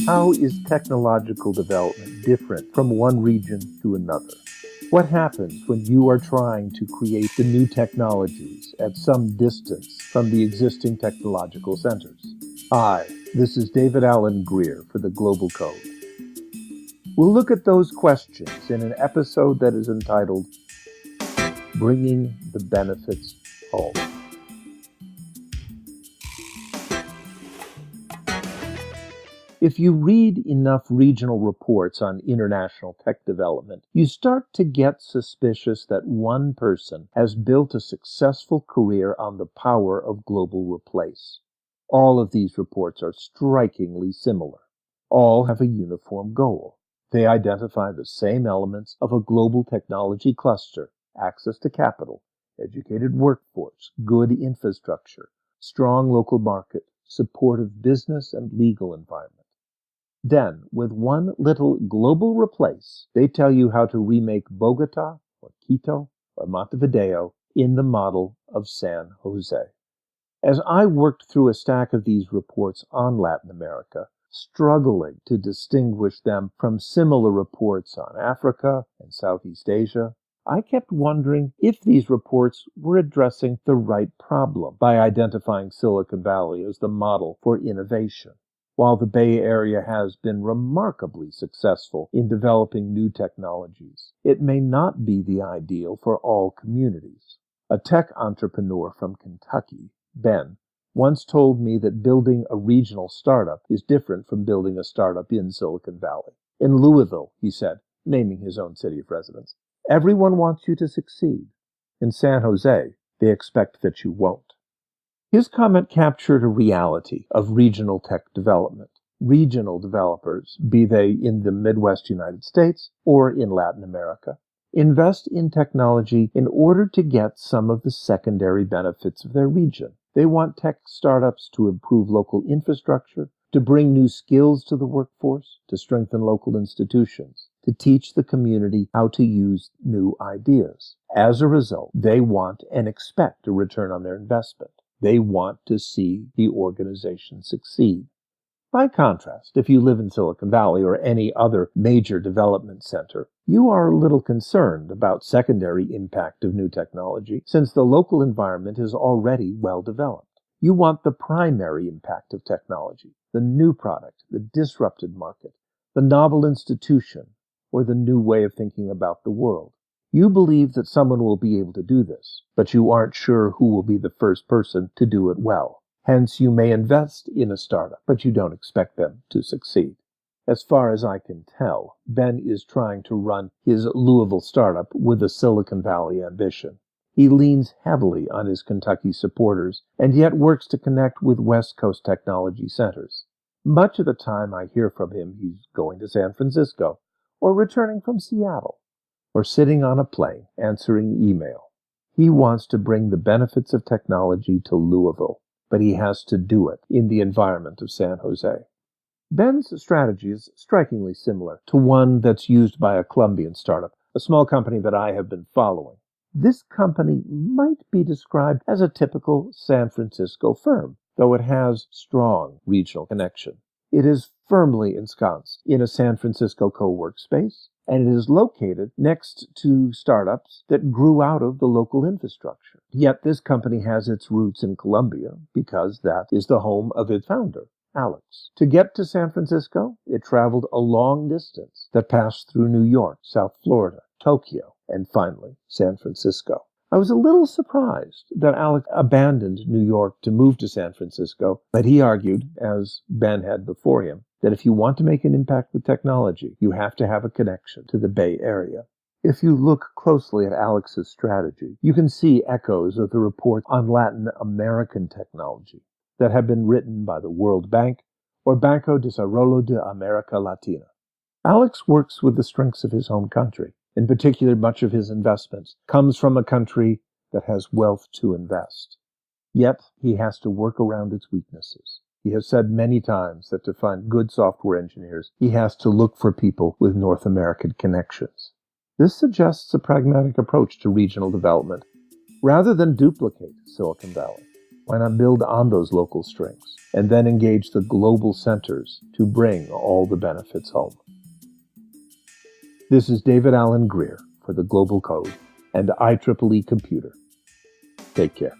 How is technological development different from one region to another? What happens when you are trying to create the new technologies at some distance from the existing technological centers? Hi, this is David Allen Greer for the Global Code. We'll look at those questions in an episode that is entitled Bringing the Benefits Home. If you read enough regional reports on international tech development, you start to get suspicious that one person has built a successful career on the power of global replace. All of these reports are strikingly similar. All have a uniform goal. They identify the same elements of a global technology cluster: access to capital, educated workforce, good infrastructure, strong local market, supportive business and legal environment. Then, with one little global replace, they tell you how to remake Bogota or Quito or Montevideo in the model of San Jose. As I worked through a stack of these reports on Latin America, struggling to distinguish them from similar reports on Africa and Southeast Asia, I kept wondering if these reports were addressing the right problem by identifying Silicon Valley as the model for innovation. While the Bay Area has been remarkably successful in developing new technologies, it may not be the ideal for all communities. A tech entrepreneur from Kentucky, Ben, once told me that building a regional startup is different from building a startup in Silicon Valley. In Louisville, he said, naming his own city of residence, everyone wants you to succeed. In San Jose, they expect that you won't. His comment captured a reality of regional tech development. Regional developers, be they in the Midwest United States or in Latin America, invest in technology in order to get some of the secondary benefits of their region. They want tech startups to improve local infrastructure, to bring new skills to the workforce, to strengthen local institutions, to teach the community how to use new ideas. As a result, they want and expect a return on their investment. They want to see the organization succeed. By contrast, if you live in Silicon Valley or any other major development center, you are a little concerned about secondary impact of new technology, since the local environment is already well developed. You want the primary impact of technology, the new product, the disrupted market, the novel institution, or the new way of thinking about the world. You believe that someone will be able to do this, but you aren't sure who will be the first person to do it well. Hence, you may invest in a startup, but you don't expect them to succeed. As far as I can tell, Ben is trying to run his Louisville startup with a Silicon Valley ambition. He leans heavily on his Kentucky supporters, and yet works to connect with West Coast technology centers. Much of the time I hear from him, he's going to San Francisco, or returning from Seattle, or sitting on a plane answering email. He wants to bring the benefits of technology to Louisville, but he has to do it in the environment of San Jose. Ben's strategy is strikingly similar to one that's used by a Colombian startup, a small company that I have been following. This company might be described as a typical San Francisco firm, though it has strong regional connection. It is firmly ensconced in a San Francisco co-work space, and it is located next to startups that grew out of the local infrastructure. Yet this company has its roots in Colombia because that is the home of its founder, Alex. To get to San Francisco, it traveled a long distance that passed through New York, South Florida, Tokyo, and finally San Francisco. I was a little surprised that Alex abandoned New York to move to San Francisco, but he argued, as Ben had before him, that if you want to make an impact with technology, you have to have a connection to the Bay Area. If you look closely at Alex's strategy, you can see echoes of the reports on Latin American technology that have been written by the World Bank or Banco de Desarrollo de América Latina. Alex works with the strengths of his home country. In particular, much of his investments comes from a country that has wealth to invest. Yet, he has to work around its weaknesses. He has said many times that to find good software engineers, he has to look for people with North American connections. This suggests a pragmatic approach to regional development, rather than duplicate Silicon Valley. Why not build on those local strengths and then engage the global centers to bring all the benefits home? This is David Alan Grier for the Global Code and IEEE Computer. Take care.